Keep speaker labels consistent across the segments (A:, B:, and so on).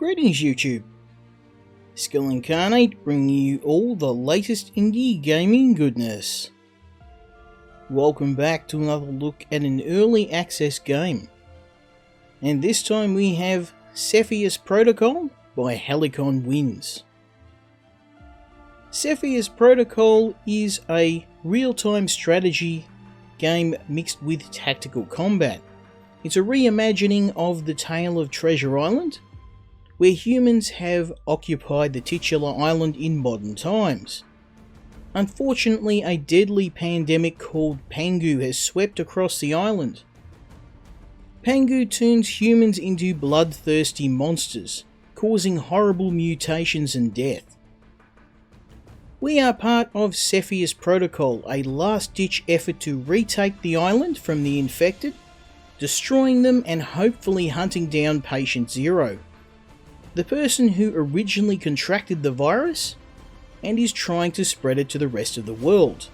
A: Greetings YouTube, Skill Incarnate bringing you all the latest indie gaming goodness. Welcome back to another look at an early access game. And this time we have Cepheus Protocol by Helicon Wins. Cepheus Protocol is a real-time strategy game mixed with tactical combat. It's a reimagining of the tale of Treasure Island, where humans have occupied the titular island in modern times. Unfortunately, a deadly pandemic called Pangu has swept across the island. Pangu turns humans into bloodthirsty monsters, causing horrible mutations and death. We are part of Cepheus Protocol, a last-ditch effort to retake the island from the infected, destroying them and hopefully hunting down Patient Zero, the person who originally contracted the virus and is trying to spread it to the rest of the world.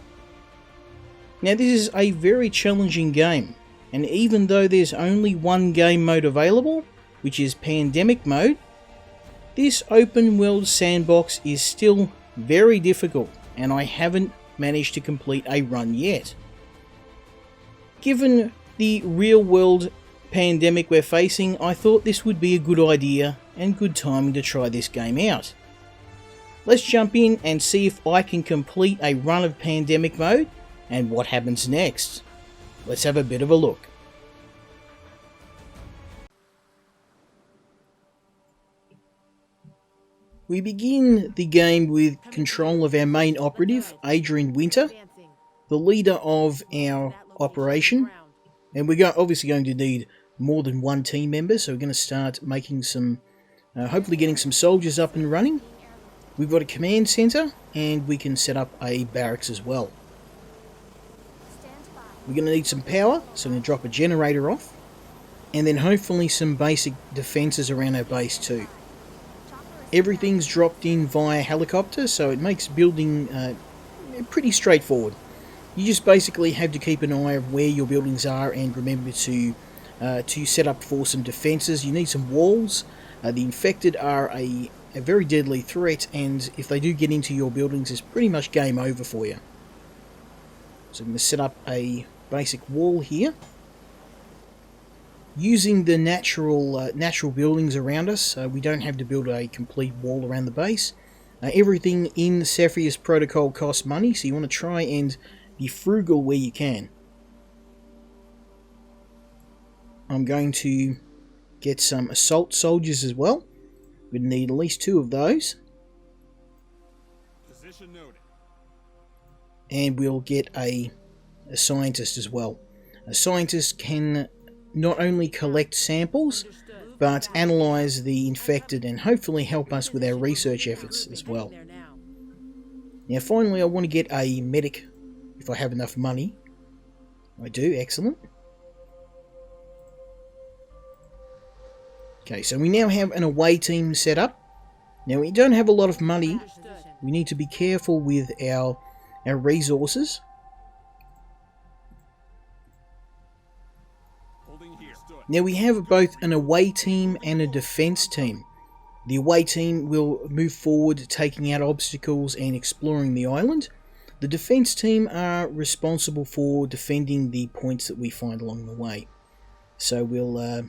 A: Now this is a very challenging game, and even though there's only one game mode available, which is Pandemic mode, this open world sandbox is still very difficult and I haven't managed to complete a run yet. Given the real world pandemic we're facing, I thought this would be a good idea and good timing to try this game out. Let's jump in and see if I can complete a run of Pandemic mode and what happens next. Let's have a bit of a look. We begin the game with control of our main operative, Adrian Winter, the leader of our operation, and we're obviously going to need more than one team member, so we're going to start making some, hopefully getting some soldiers up and running. We've got a command center, and we can set up a barracks as well. We're going to need some power, so I'm going to drop a generator off, and then hopefully some basic defenses around our base too. Everything's dropped in via helicopter, so it makes building pretty straightforward. You just basically have to keep an eye on where your buildings are and remember to set up for some defenses. You need some walls. The infected are a very deadly threat, and if they do get into your buildings, it's pretty much game over for you. So I'm going to set up a basic wall here. Using the natural buildings around us, we don't have to build a complete wall around the base. Everything in Cepheus Protocol costs money, so you want to try and be frugal where you can. I'm going to get some assault soldiers as well. We need at least 2 of those.
B: Position noted.
A: And we'll get a scientist as well. A scientist can not only collect samples, but analyze the infected and hopefully help us with our research efforts as well. Now finally I want to get a medic if I have enough money. I do, excellent. Okay, so we now have an away team set up. Now we don't have a lot of money. We need to be careful with our resources. Now we have both an away team and a defense team. The away team will move forward, taking out obstacles and exploring the island. The defense team are responsible for defending the points that we find along the way. So we'll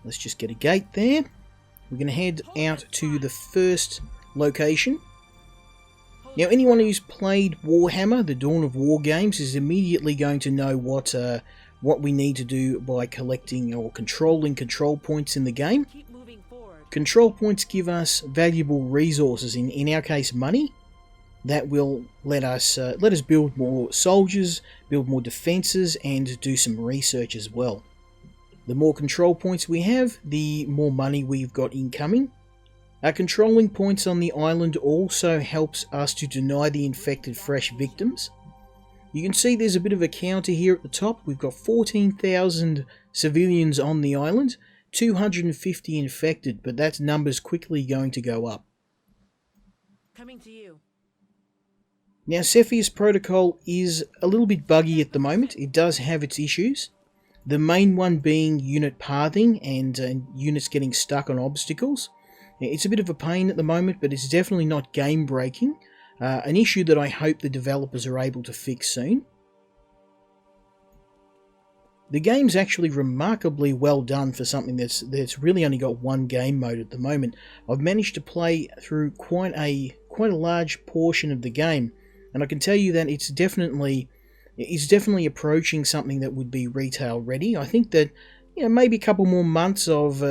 A: let's just get a gate there. We're going to head out to the first location. Now anyone who's played Warhammer, the Dawn of War games, is immediately going to know what we need to do by collecting or controlling control points in the game. Control points give us valuable resources, in our case money, that will let us build more soldiers, build more defenses, and do some research as well. The more control points we have, the more money we've got incoming. Our controlling points on the island also helps us to deny the infected fresh victims. You can see there's a bit of a counter here at the top. We've got 14,000 civilians on the island, 250 infected, but that number's quickly going to go up.
C: Coming to you.
A: Now Cepheus Protocol is a little bit buggy at the moment. It does have its issues. The main one being unit pathing and units getting stuck on obstacles. It's a bit of a pain at the moment, but it's definitely not game breaking. An issue that I hope the developers are able to fix soon. The game's actually remarkably well done for something that's really only got one game mode at the moment. I've managed to play through quite a large portion of the game, and I can tell you that it's definitely approaching something that would be retail ready. I think that maybe a couple more months of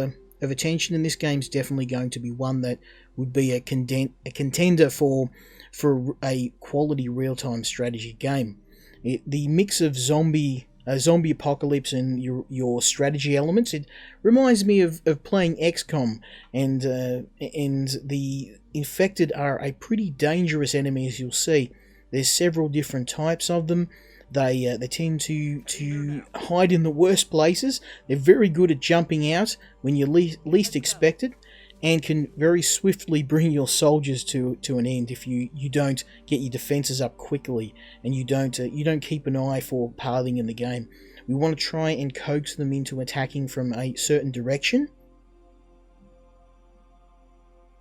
A: attention, and this game's definitely going to be one that would be a contender for a quality real-time strategy game. The mix of zombie apocalypse and your strategy elements, it reminds me of playing XCOM, and the infected are a pretty dangerous enemy, as you'll see. There's several different types of them. They tend to hide in the worst places. They're very good at jumping out when you least expect it, and can very swiftly bring your soldiers to an end if you don't get your defenses up quickly, and you don't keep an eye for pathing in the game. We want to try and coax them into attacking from a certain direction.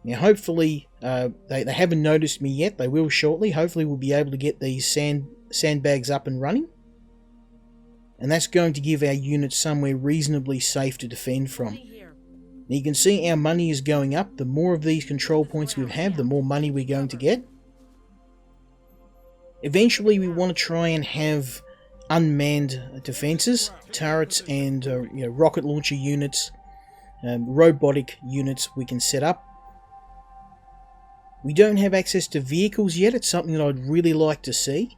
A: Now, hopefully, they haven't noticed me yet. They will shortly. Hopefully, we'll be able to get these sandbags up and running, and that's going to give our units somewhere reasonably safe to defend from. Now you can see our money is going up. The more of these control points we have, the more money we're going to get. Eventually we want to try and have unmanned defenses, turrets and rocket launcher units, robotic units we can set up. We don't have access to vehicles yet. It's something that I'd really like to see.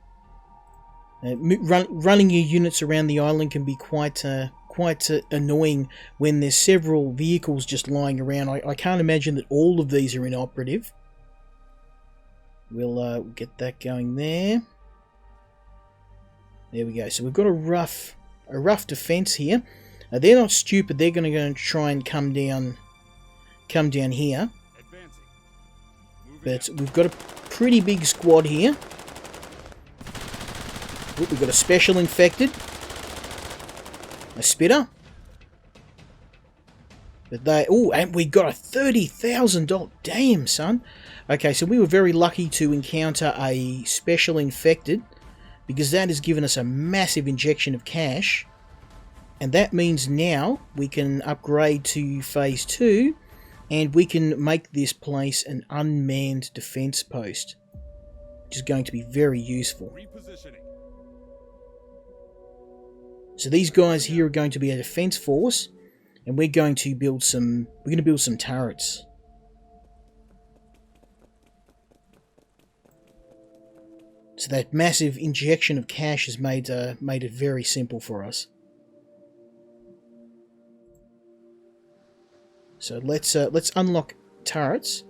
A: Running your units around the island can be quite annoying when there's several vehicles just lying around. I can't imagine that all of these are inoperative. We'll get that going there. There we go. So we've got a rough defense here. They're not stupid. They're going to go and try and come down here. But we've got a pretty big squad here. Look, we've got a special infected. A spitter. But and we got a $30,000. Damn, son. Okay, so we were very lucky to encounter a special infected, because that has given us a massive injection of cash. And that means now we can upgrade to phase 2, and we can make this place an unmanned defense post, which is going to be very useful. So these guys here are going to be a defense force, and we're going to build some turrets. So that massive injection of cash has made it very simple for us. So let's unlock turrets.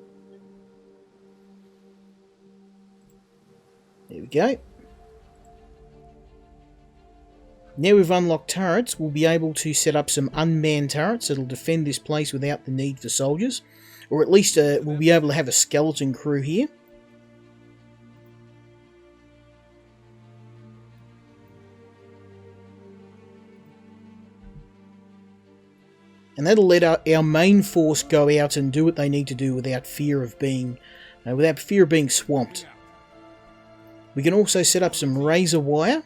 A: There we go. Now we've unlocked turrets, we'll be able to set up some unmanned turrets that'll defend this place without the need for soldiers. Or at least we'll be able to have a skeleton crew here. And that'll let our main force go out and do what they need to do without fear of being swamped. We can also set up some razor wire.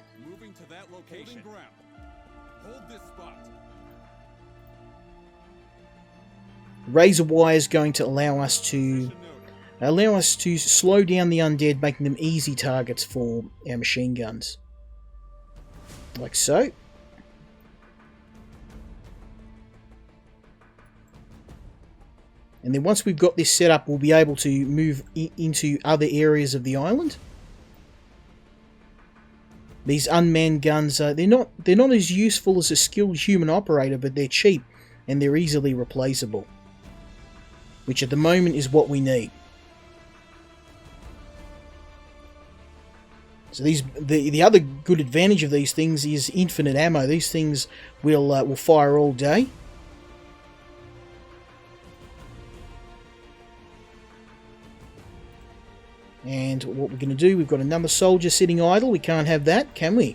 A: Razor wire is going to allow us to slow down the undead, making them easy targets for our machine guns. Like so. And then once we've got this set up, we'll be able to move into other areas of the island. These unmanned guns, they're not as useful as a skilled human operator, but they're cheap and they're easily replaceable, which at the moment is what we need. So the other good advantage of these things is infinite ammo. These things will fire all day. And what we're going to do, we've got another soldier sitting idle. We can't have that, can we?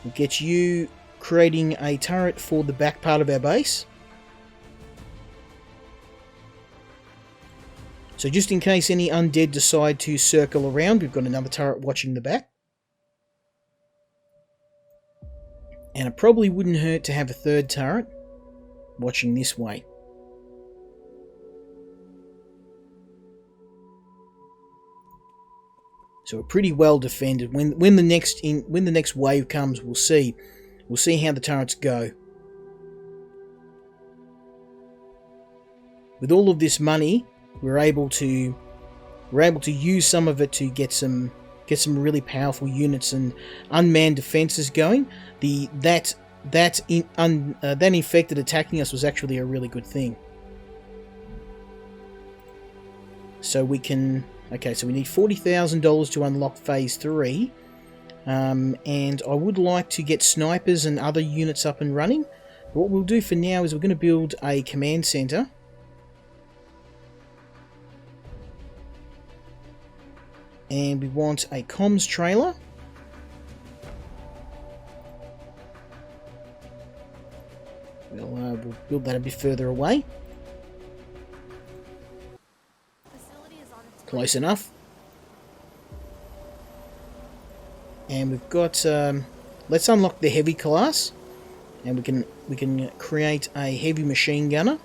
A: We'll get you creating a turret for the back part of our base. So just in case any undead decide to circle around, we've got another turret watching the back. And it probably wouldn't hurt to have a third turret watching this way. So we're pretty well defended. When the next wave comes, we'll see how the turrets go. With all of this money, we're able to use some of it to get some really powerful units and unmanned defenses going. That infected attacking us was actually a really good thing. So we can. Okay, so we need $40,000 to unlock Phase 3. And I would like to get snipers and other units up and running. But what we'll do for now is we're going to build a command center. And we want a comms trailer. We'll build that a bit further away. Close enough. And we've got let's unlock the heavy class, and we can create a heavy machine gunner.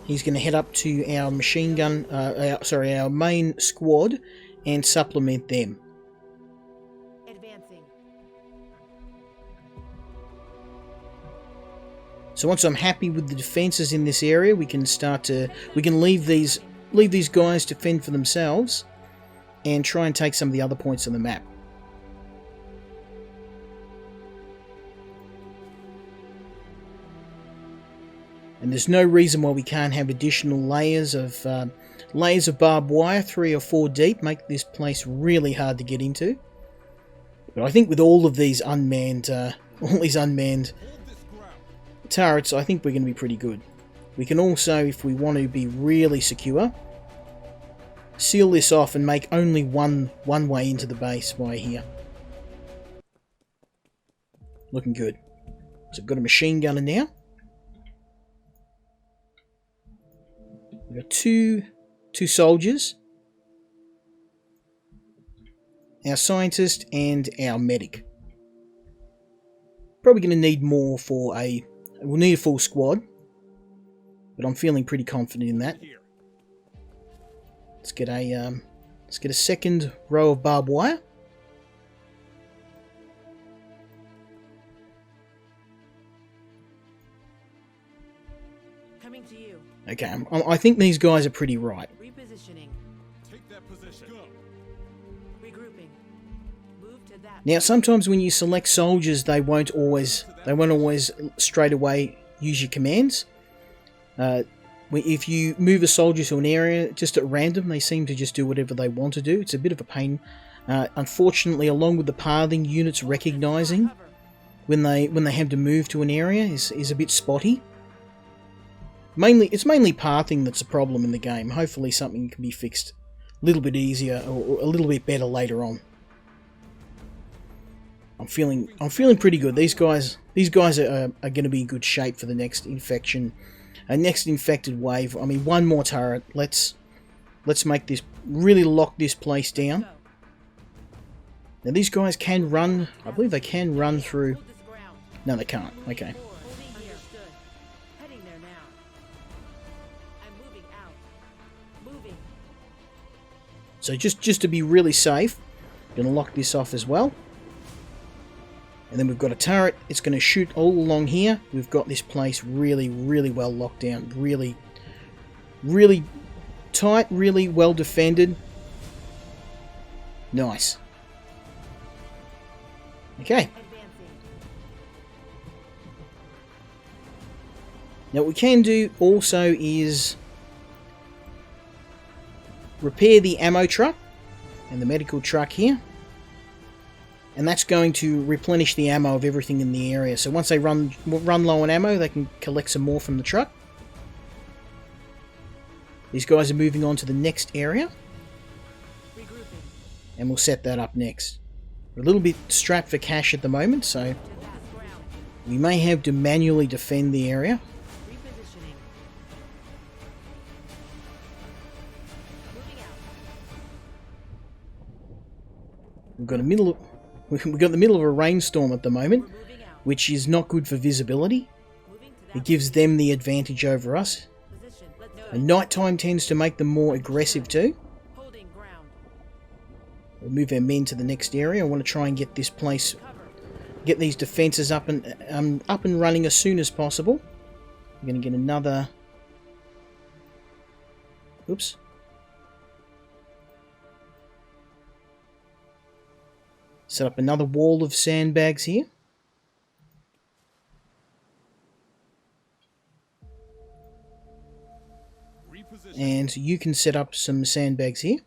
A: He's going to head up to our machine gun, our main squad, and supplement them.
C: Advancing.
A: So once I'm happy with the defenses in this area, we can leave these guys to fend for themselves, and try and take some of the other points on the map. And there's no reason why we can't have additional layers of barbed wire, 3 or 4 deep, make this place really hard to get into. But I think with all of these unmanned turrets, I think we're going to be pretty good. We can also, if we want to be really secure, seal this off and make only one way into the base via here. Looking good. So I've got a machine gunner now. We've got two soldiers, our scientist and our medic. Probably going to need more we'll need a full squad, but I'm feeling pretty confident in that. Let's get a second row of barbed wire.
C: Coming to you.
A: Okay, I think these guys are pretty right.
C: Repositioning.
B: Take that position. Go.
C: Regrouping. Move to that.
A: Now, sometimes when you select soldiers, they won't always straight away use your commands. If you move a soldier to an area just at random, they seem to just do whatever they want to do. It's a bit of a pain. Unfortunately, along with the pathing, units recognizing when they have to move to an area is a bit spotty. It's mainly pathing that's a problem in the game. Hopefully something can be fixed a little bit easier or a little bit better later on. I'm feeling pretty good. These guys are going to be in good shape for the next infection, next infected wave. I mean, one more turret. Let's make this really lock this place down. Now these guys can run. I believe they can run through.
C: Hold this ground.
A: No, they can't. Okay.
C: Holding here. Understood. Heading there now. I'm moving out. Moving.
A: So just to be really safe, I'm going to lock this off as well. And then we've got a turret. It's going to shoot all along here. We've got this place really, really well locked down. Really, really tight, really well defended. Nice. Okay.
C: Advancing.
A: Now what we can do also is repair the ammo truck and the medical truck here. And that's going to replenish the ammo of everything in the area. So once they run low on ammo, they can collect some more from the truck. These guys are moving on to the next area.
C: Regrouping.
A: And we'll set that up next. We're a little bit strapped for cash at the moment, so
C: To pass ground.
A: we may have to manually defend the area.
C: Repositioning. Moving out.
A: We've got the middle of a rainstorm at the moment,
C: We're moving out.
A: which is not good for visibility.
C: Moving to that
A: It gives them the advantage over us.
C: position. Let's go.
A: And nighttime tends to make them more aggressive too.
C: Holding ground.
A: We'll move our men to the next area. I want to try and get this place,
C: Cover.
A: get these defences up and running as soon as possible. I'm going to get another. Oops. Set up another wall of sandbags here.
B: Reposition.
A: And you can set up some sandbags here.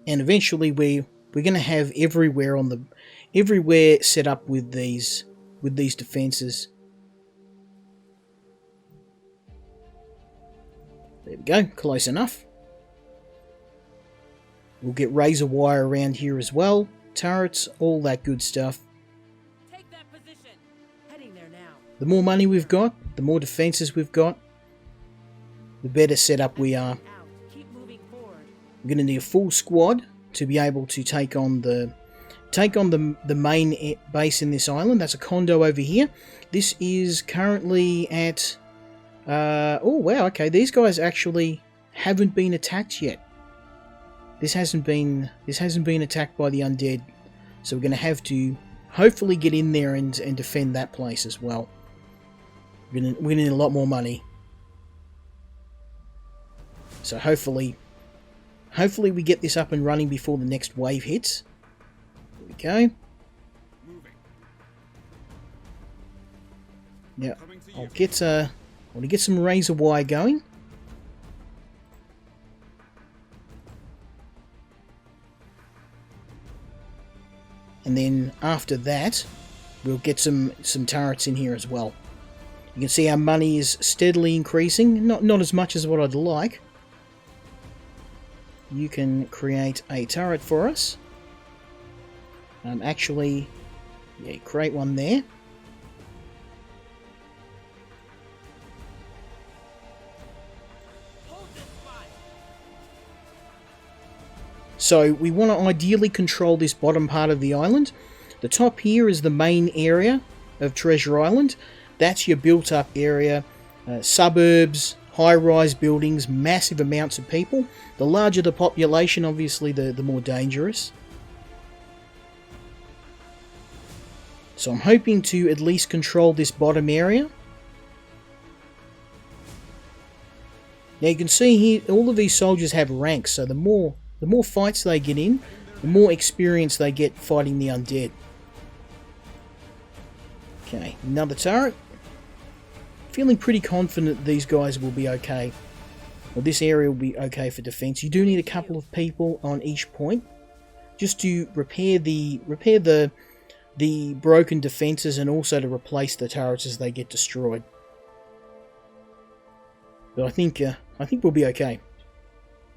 A: And eventually we're going to have everywhere set up with these defenses. There we go, close enough. We'll get razor wire around here as well, turrets, all that good stuff.
C: Take that position. Heading there now.
A: The more money we've got, the more defenses we've got, the better set up we are.
C: Out. Keep moving forward.
A: We're going to need a full squad to be able to take on the main base in this island. That's a condo over here. This is currently at oh wow, okay, these guys actually haven't been attacked yet. This hasn't been attacked by the undead, so we're going to have to hopefully get in there and defend that place as well. We're going to need a lot more money, so hopefully we get this up and running before the next wave hits. There we go.
B: Moving.
A: Yeah,
B: Coming to
A: I'll
B: you.
A: want to get some razor wire going. And then after that, we'll get some turrets in here as well. You can see our money is steadily increasing. Not as much as what I'd like. You can create a turret for us. Actually, yeah, create one there.
C: Hold this spot.
A: So we want to ideally control this bottom part of the island. The top here is the main area of Treasure Island. That's your built-up area, suburbs, high-rise buildings, massive amounts of people. The larger the population, obviously, the more dangerous. So I'm hoping to at least control this bottom area. Now you can see here, all of these soldiers have ranks, so the more fights they get in, the more experience they get fighting the undead. Okay, another turret. Feeling pretty confident these guys will be okay. Well, this area will be okay for defense. You do need a couple of people on each point, just to repair the broken defenses and also to replace the turrets as they get destroyed. But I think we'll be okay.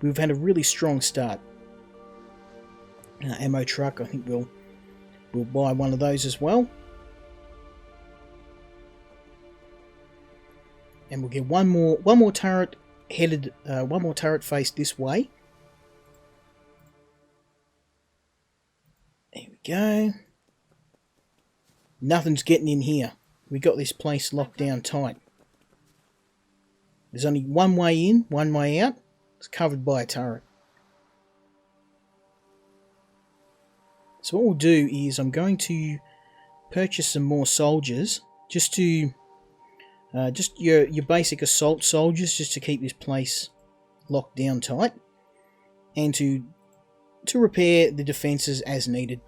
A: We've had a really strong start. Ammo truck. I think we'll buy one of those as well. And we'll get one more turret headed, one more turret faced this way. There we go. Nothing's getting in here. We got this place locked down tight. There's only one way in, one way out. It's covered by a turret. So what we'll do is I'm going to purchase some more soldiers, just your basic assault soldiers, just to keep this place locked down tight, and to repair the defenses as needed.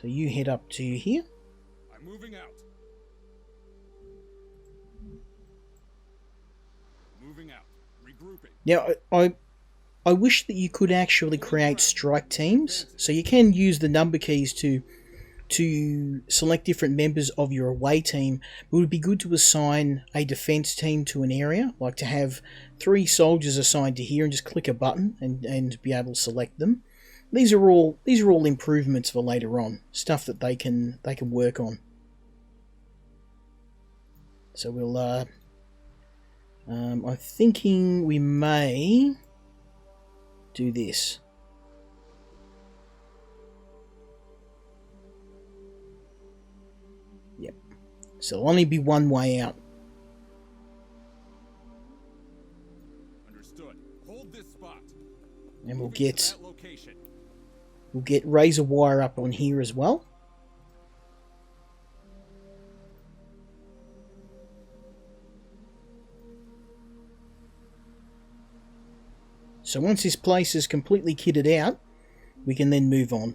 A: So you head up to here.
B: I'm moving out. Moving out. Regrouping.
A: Now, I wish that you could actually create strike teams, so you can use the number keys to to select different members of your away team, it would be good to assign a defense team to an area, like to have 3 soldiers assigned to here and just click a button and be able to select them. These are all improvements for later on, stuff that they can work on. So we'll I'm thinking we may do this. Yep. So there'll only be one way out.
B: Understood. Hold this spot.
A: And we'll
B: Moving to
A: get
B: that location.
A: razor wire up on here as well. So once this place is completely kitted out, we can then move on.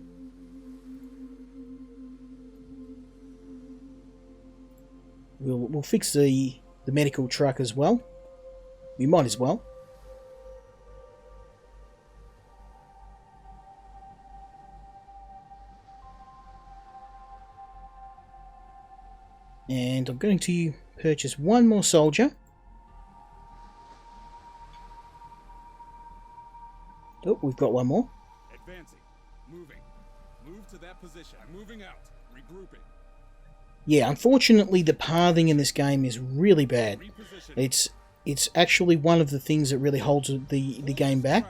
A: We'll fix the medical truck as well. We might as well. And I'm going to purchase one more soldier. Oh, we've got one more.
B: Advancing. Moving. Move to that position. I'm moving out. Regrouping.
A: Yeah, unfortunately the pathing in this game is really bad.
B: Repositioning.
A: It's actually one of the things that really holds the game back.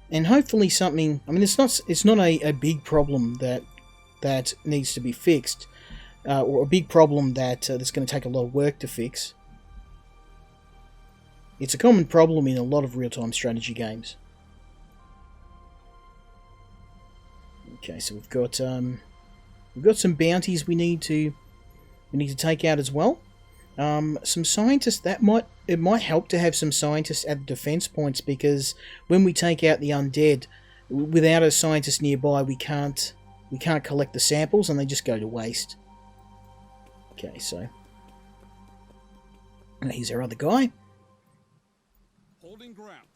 A: And hopefully something, I mean it's not a big problem that needs to be fixed. Or a big problem that's going to take a lot of work to fix. It's a common problem in a lot of real-time strategy games. Okay, so we've got some bounties we need to take out as well. Some scientists it might help to have some scientists at the defense points, because when we take out the undead, without a scientist nearby, we can't collect the samples and they just go to waste. Okay, so here's our other guy.
B: Holding ground.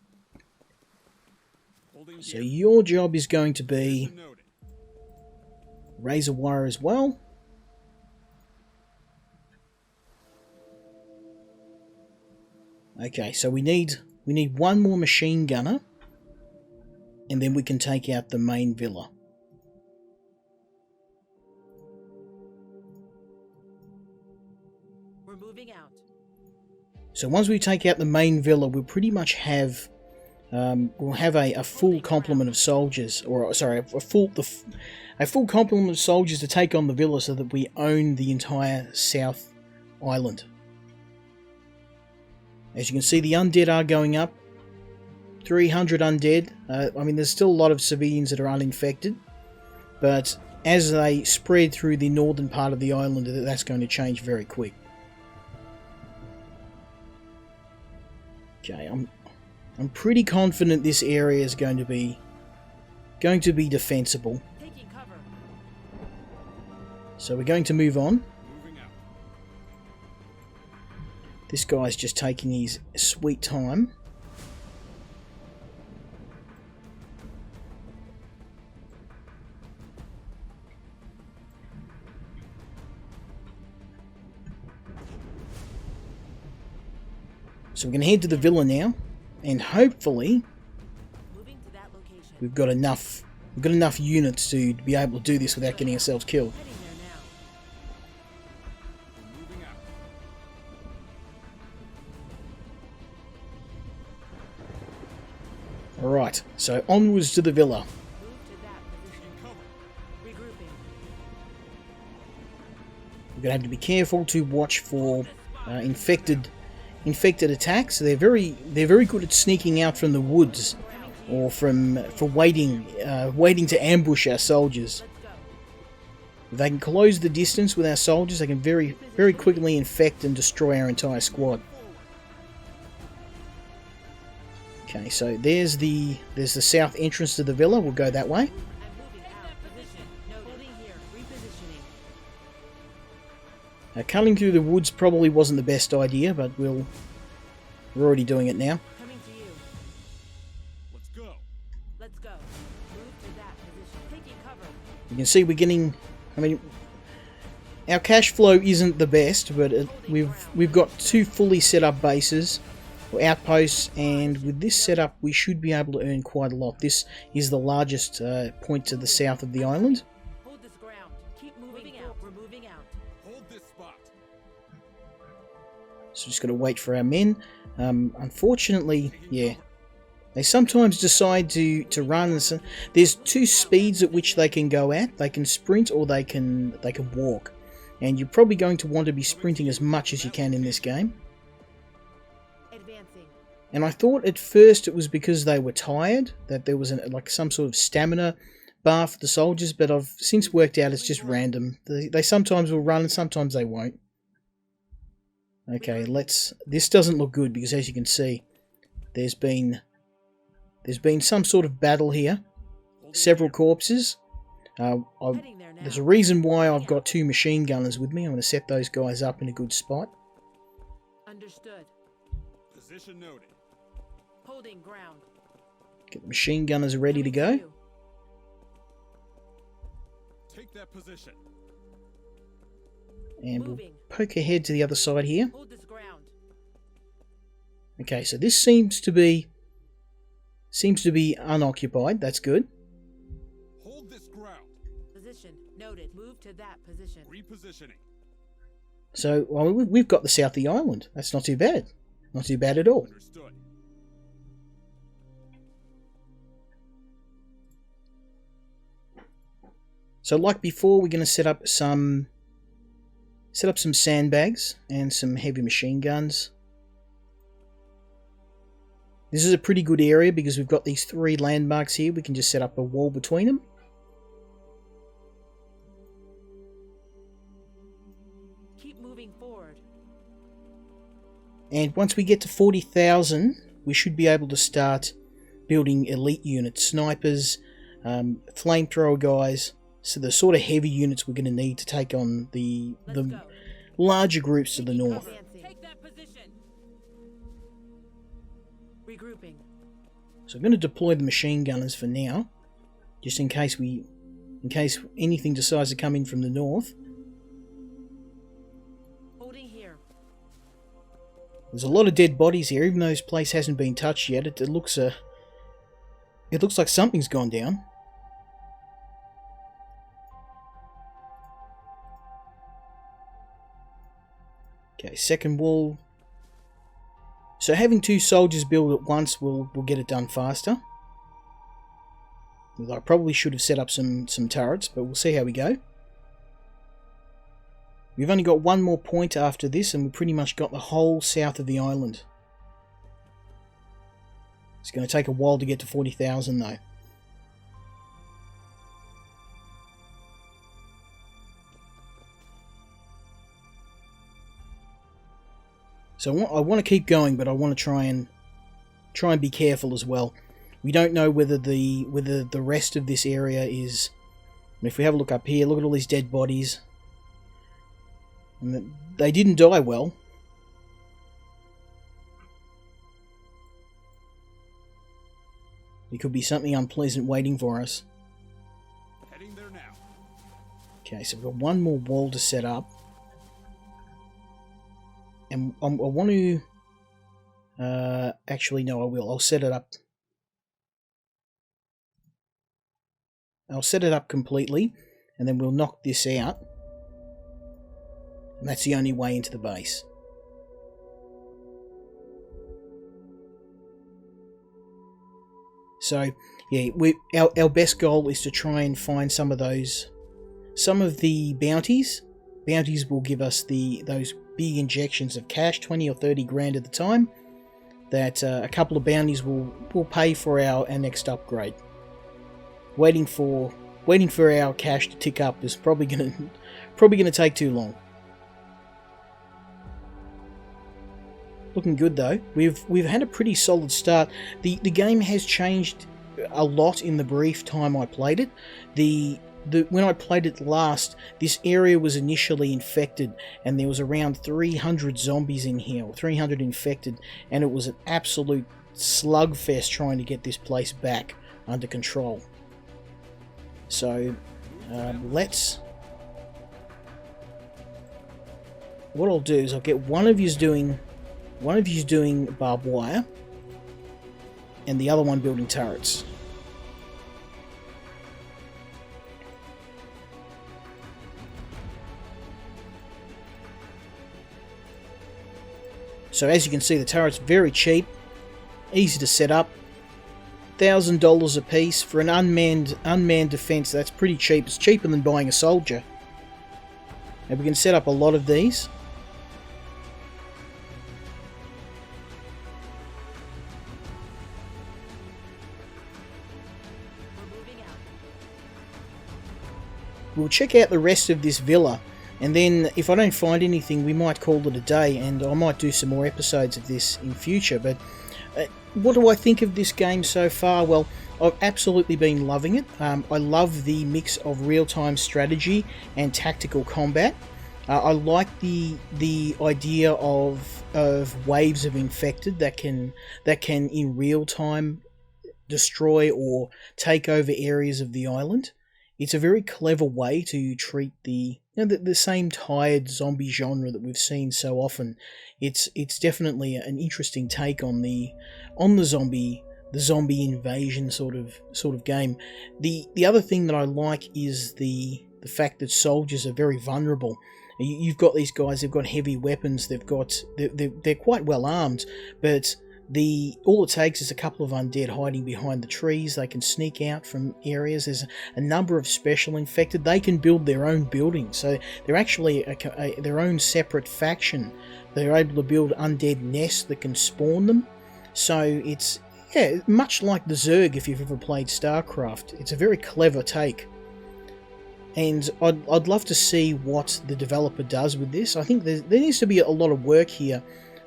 B: Holding
A: So
B: here.
A: your job is going to be
B: Position noted.
A: razor wire as well. Okay, so we need one more machine gunner, and then we can take out the main villa.
C: We're moving out.
A: So once we take out the main villa, we'll pretty much have we'll have a full complement of soldiers, or sorry, a full complement of soldiers to take on the villa, so that we own the entire South Island. As you can see, the undead are going up. 300 undead. I mean, there's still a lot of civilians that are uninfected, but as they spread through the northern part of the island, that's going to change very quick. Okay, I'm pretty confident this area is going to be defensible.
C: Taking cover.
A: So we're going to move on.
B: Moving out.
A: This guy's just taking his sweet time. So we're going to head to the villa now, and hopefully
C: Moving to that location.
A: we've got enough units to be able to do this without getting ourselves killed.
C: Heading there now.
B: We're moving out.
A: Alright, so onwards to the villa.
C: Move to that position.
B: Taking cover.
C: Regrouping.
A: We're going to have to be careful to watch for infected attacks. They're very good at sneaking out from the woods, or for waiting to ambush our soldiers.
C: Let's go.
A: If they can close the distance with our soldiers, they can very quickly infect and destroy our entire squad. Okay, so there's the south entrance to the villa. We'll go that way.
C: I'm moving out. Position. Noted. Holding here. Repositioning.
A: Cutting through the woods probably wasn't the best idea, but we're already doing it now.
C: Coming to you.
B: Let's go.
C: Let's go. Move to that position. Taking cover.
A: You can see we're getting I mean, our cash flow isn't the best, but we've got 2 fully set up bases, or outposts, and with this setup we should be able to earn quite a lot. This is the largest point to the south of the island.
C: Hold this ground. Keep moving out. We're moving out.
B: Hold this spot.
A: So just got to wait for our men. Unfortunately, yeah, they sometimes decide to run. There's 2 speeds at which they can go at. They can sprint or they can walk. And you're probably going to want to be sprinting as much as you can in this game.
C: Advancing.
A: And I thought at first it was because they were tired, that there was like some sort of stamina bar for the soldiers, but I've since worked out it's just random. They sometimes will run and sometimes they won't. Okay, this doesn't look good because as you can see, there's been some sort of battle here. Several corpses. There's a reason why I've got 2 machine gunners with me. I'm going to set those guys up in a good spot.
C: Understood.
B: Position noted.
C: Holding ground.
A: Get the machine gunners ready to go.
B: Take that position.
A: And we'll poke ahead to the other side here.
C: Hold this ground.
A: Okay, so this seems to be unoccupied. That's good.
B: Hold this ground.
C: Position noted. Move to that position.
B: Repositioning.
A: So well, we've got the south of the island. That's not too bad. Not too bad at all.
B: Understood.
A: So like before, we're going to set up some sandbags and some heavy machine guns. This is a pretty good area because we've got these 3 landmarks here. We can just set up a wall between them.
C: Keep moving forward.
A: And once we get to 40,000, we should be able to start building elite units, snipers, flamethrower guys. So the sort of heavy units we're going to need to take on the larger groups to the north.
C: Take that position. Regrouping.
A: So I'm going to deploy the machine gunners for now, just in case anything decides to come in from the north.
C: Holding here.
A: There's a lot of dead bodies here, even though this place hasn't been touched yet. It looks like something's gone down. Okay, second wall. So having 2 soldiers build at once will get it done faster. I probably should have set up some turrets, but we'll see how we go. We've only got 1 more point after this, and we've pretty much got the whole south of the island. It's going to take a while to get to 40,000 though. So I want to keep going, but I want to try and be careful as well. We don't know whether the rest of this area is. If we have a look up here, look at all these dead bodies, and they didn't die well. There could be something unpleasant waiting for us.
B: Heading there now.
A: Okay, so we've got 1 more wall to set up. And I want to... actually, no, I will. I'll set it up. I'll set it up completely, and then we'll knock this out. And that's the only way into the base. So, yeah, our best goal is to try and find some of the bounties. Bounties will give us those big injections of cash, 20 or 30 grand at a time. That a couple of bounties will pay for our next upgrade. Waiting for our cash to tick up is probably gonna take too long. Looking good though. We've had a pretty solid start. The game has changed a lot in the brief time I played it. When I played it last, this area was initially infected, and there was around 300 zombies in here, or 300 infected, and it was an absolute slugfest trying to get this place back under control. So let's what I'll do is I'll get one of you's doing barbed wire, and the other one building turrets. So as you can see, the turret's very cheap, easy to set up. $1,000 a piece for an unmanned defense. That's pretty cheap. It's cheaper than buying a soldier. And we can set up a lot of these. We'll check out the rest of this villa, and then if I don't find anything, we might call it a day, and I might do some more episodes of this in future. But what do I think of this game so far? Well, I've absolutely been loving it. I love the mix of real-time strategy and tactical combat. I like the idea of waves of infected that can in real time destroy or take over areas of the island. It's a very clever way to treat the same tired zombie genre that we've seen so often. It's definitely an interesting take on the zombie invasion sort of game. The other thing that I like is the fact that soldiers are very vulnerable. You've got these guys, they've got heavy weapons, they're quite well armed, but all it takes is a couple of undead hiding behind the trees. They can sneak out from areas. There's a number of special infected. They can build their own buildings, so they're actually their own separate faction. They're able to build undead nests that can spawn them. So it's much like the Zerg if you've ever played StarCraft. It's a very clever take. And I'd love to see what the developer does with this. I think there needs to be a lot of work here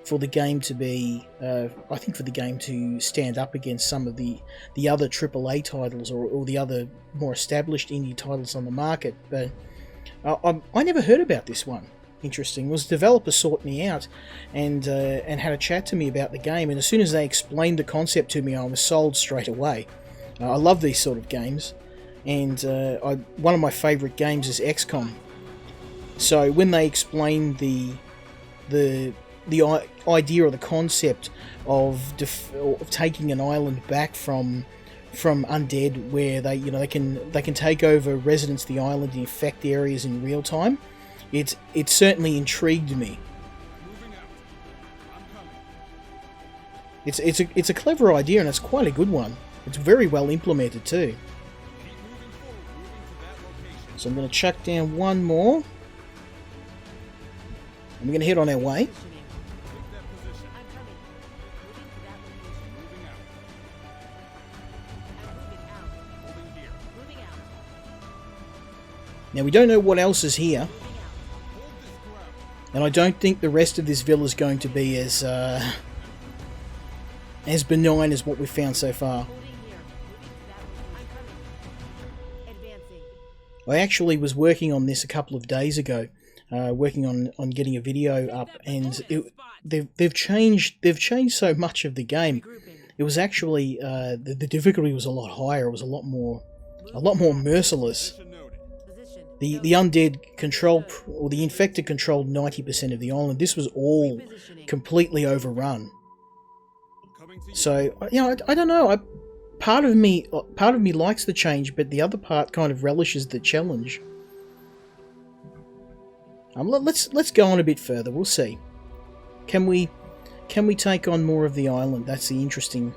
A: for the game to be, for the game to stand up against some of the other AAA titles or the other more established indie titles on the market. But I never heard about this one. Interesting. Was the developer sought me out and had a chat to me about the game, and as soon as they explained the concept to me, I was sold straight away. I love these sort of games, and one of my favourite games is XCOM. So when they explained the idea or the concept of taking an island back from undead, where they can take over residents of the island and infect areas in real time, it certainly intrigued me. It's a clever idea, and it's quite a good one. It's very well implemented too. So I'm going to chuck down one more, and we're going to head on our way. Now we don't know what else is here, and I don't think the rest of this villa is going to be as benign as what we've found so far. I actually was working on this a couple of days ago, working on getting a video up, and they've changed so much of the game. It was actually the difficulty was a lot higher. It was a lot more merciless. The undead control, or the infected controlled 90% of the island. This was all completely overrun. So I don't know. Part of me likes the change, but the other part kind of relishes the challenge. Let's go on a bit further. We'll see. Can we take on more of the island? That's the interesting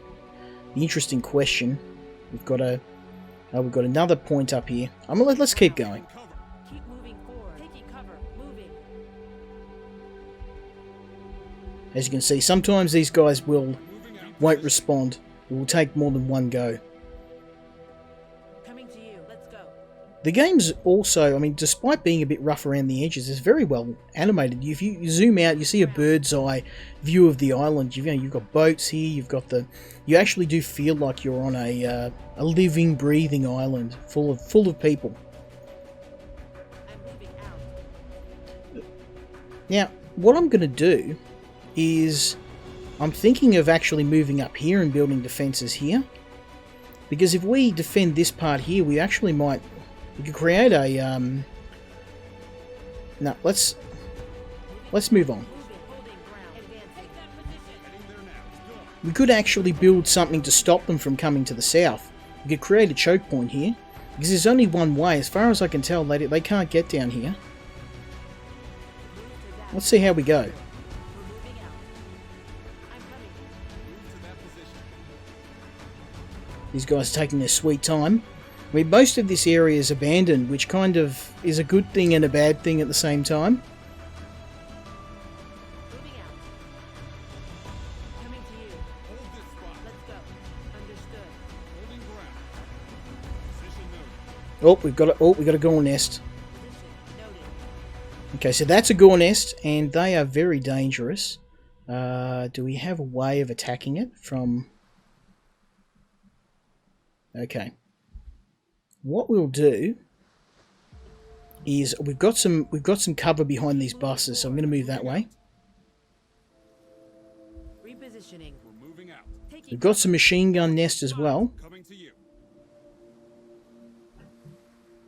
A: question. We've got another point up here. Let's keep going.
C: Keep moving forward. Taking cover. Moving.
A: As you can see, sometimes these guys won't respond. It will take more than one go.
C: Coming to you. Let's go.
A: The game's also, despite being a bit rough around the edges, it's very well animated. If you zoom out, you see a bird's eye view of the island. You've got boats here. You actually do feel like you're on a living, breathing island full of people.
C: I'm moving out.
A: Now, what I'm going to do is I'm thinking of actually moving up here and building defences here. Because if we defend this part here, we could create a... No, let's let's move on.
C: Moving, holding ground. Advancing. Take that position.
B: Heading there now. Go.
A: We could actually build something to stop them from coming to the south. We could create a choke point here. Because there's only one way. As far as I can tell, they can't get down here.
C: Move to that.
A: Let's see how we go.
C: We're moving out. I'm coming.
B: Move to that position.
A: These guys are taking their sweet time. I mean, most of this area is abandoned, which kind of is a good thing and a bad thing at the same time.
C: Moving out. Coming to you.
B: Hold this spot.
C: Let's go. Understood.
B: Holding ground. Position noted.
A: We've got a gore nest.
C: Position noted.
A: Okay, so that's a gore nest, and they are very dangerous. Do we have a way of attacking it from... Okay. What we'll do is we've got some cover behind these buses, so I'm going to move that way.
C: Repositioning.
B: We're moving out.
C: Taking
A: We've got some machine gun nest as well.
B: Coming to you.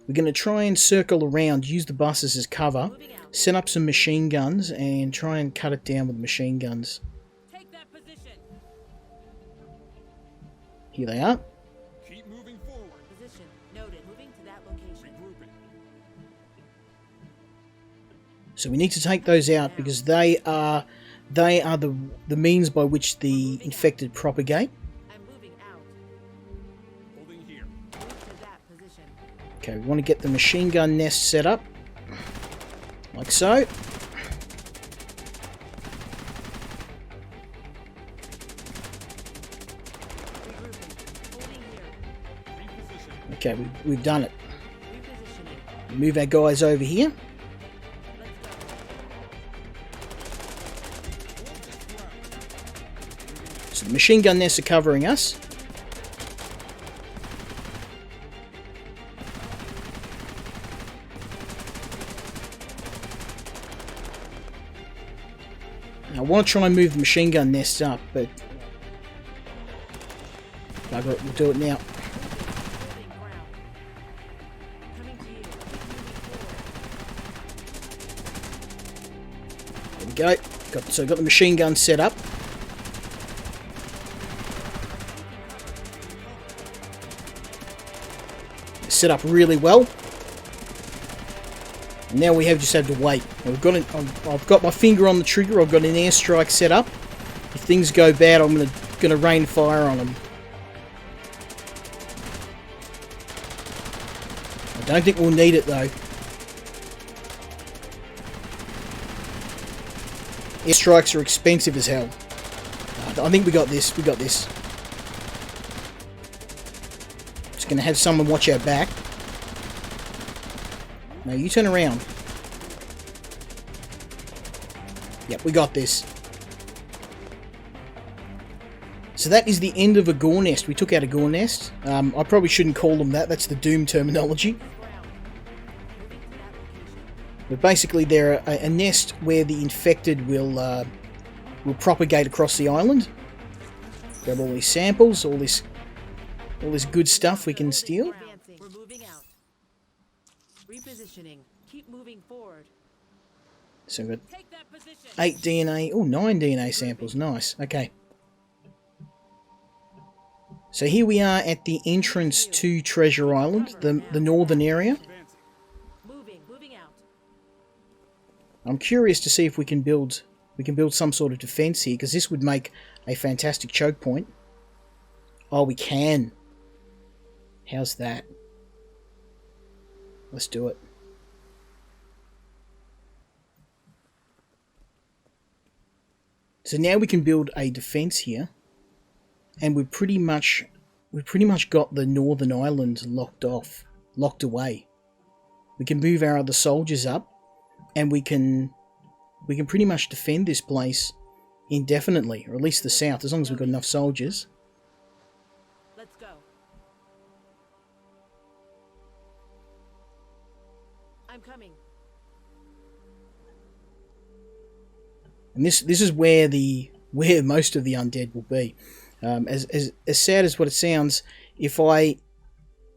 A: We're going to try and circle around, use the buses as cover,
C: moving out.
A: set up some machine guns, and try and cut it down with machine guns.
C: Take that position.
A: Here they are.
B: Keep moving forward.
C: Position noted. Moving to that location.
B: Regrouping.
A: So we need to take those out because they are the means by which the infected propagate.
C: I'm moving out.
B: Holding here.
C: Move to that position.
A: Okay, we want to get the machine gun nest set up. Like so.
C: Regrouping. Holding here.
B: Reposition.
A: Okay, we've done it.
C: Repositioning.
A: Move our guys over here.
C: Let's go.
B: Hold this ground.
A: So the machine gun nests are covering us. I want to try and move the machine gun nests up, but bugger it, we'll do it now.
C: Holding ground. Coming to you. Moving forward.
A: There we go. So I've got the machine gun set up. Set up really well. And now we just have to wait. I've got my finger on the trigger. I've got an airstrike set up. If things go bad, I'm gonna rain fire on them. I don't think we'll need it though. Airstrikes are expensive as hell. I think we got this. We got this. Just gonna have someone watch our back. No, you turn around. Yep, we got this. So that is the end of a gore nest. We took out a gore nest. I probably shouldn't call them that. That's the Doom terminology.
C: Ground. Moving to that location.
A: But basically, they're a nest where the infected will propagate across the island. Grab all these samples, all this good stuff we can steal.
C: Advancing. We're moving out. Repositioning. Keep moving forward.
A: So we've got
C: Take that position.
A: 8 DNA. Oh, 9 DNA samples. Nice. Okay. So here we are at the entrance to Treasure Island, the northern area.
B: Advancing.
C: Moving out.
A: I'm curious to see if we can build some sort of defense here, because this would make a fantastic choke point. Oh, we can. How's that? Let's do it. So now we can build a defense here, and we've pretty much got the northern island locked away. We can move our other soldiers up, and we can pretty much defend this place indefinitely, or at least the south, as long as we've got enough soldiers.
C: Let's go. I'm coming.
A: And this is where most of the undead will be. As sad as what it sounds,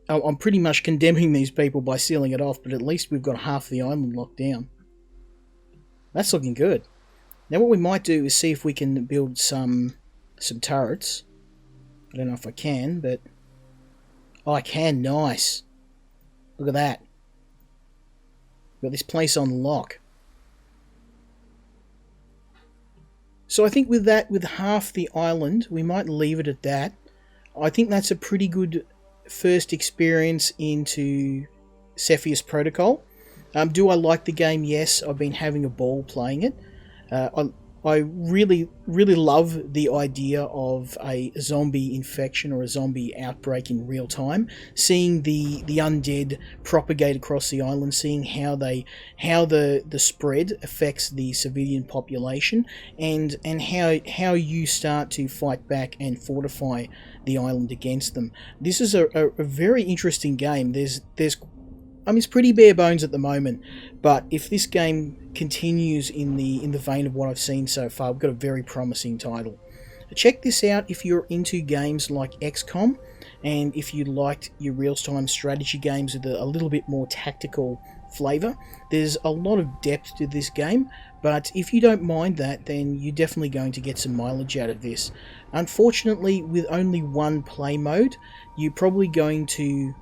A: I'm pretty much condemning these people by sealing it off, but at least we've got half the island locked down. That's looking good. Now what we might do is see if we can build some turrets. I don't know if I can, but... Oh, I can. Nice. Look at that. Got this place on lock. So I think with that, with half the island, we might leave it at that. I think that's a pretty good first experience into Cepheus Protocol. Do I like the game? Yes, I've been having a ball playing it. I really love the idea of a zombie infection or a zombie outbreak in real time. Seeing the undead propagate across the island, seeing how the spread affects the civilian population, and how you start to fight back and fortify the island against them. This is a very interesting game. I mean, it's pretty bare bones at the moment, but if this game continues in the vein of what I've seen so far, we've got a very promising title. Check this out if you're into games like XCOM, and if you liked your real-time strategy games with a little bit more tactical flavour. There's a lot of depth to this game, but if you don't mind that, then you're definitely going to get some mileage out of this. Unfortunately, with only one play mode, you're probably going to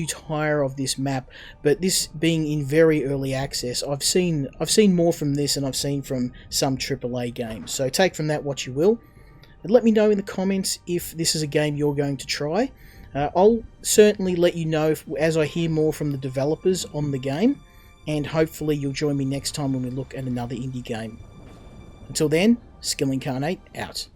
A: tire of this map, but this being in very early access, I've seen more from this than I've seen from some AAA games. So take from that what you will. And let me know in the comments if this is a game you're going to try. I'll certainly let you know as I hear more from the developers on the game, and hopefully you'll join me next time when we look at another indie game. Until then, Skill Incarnate out.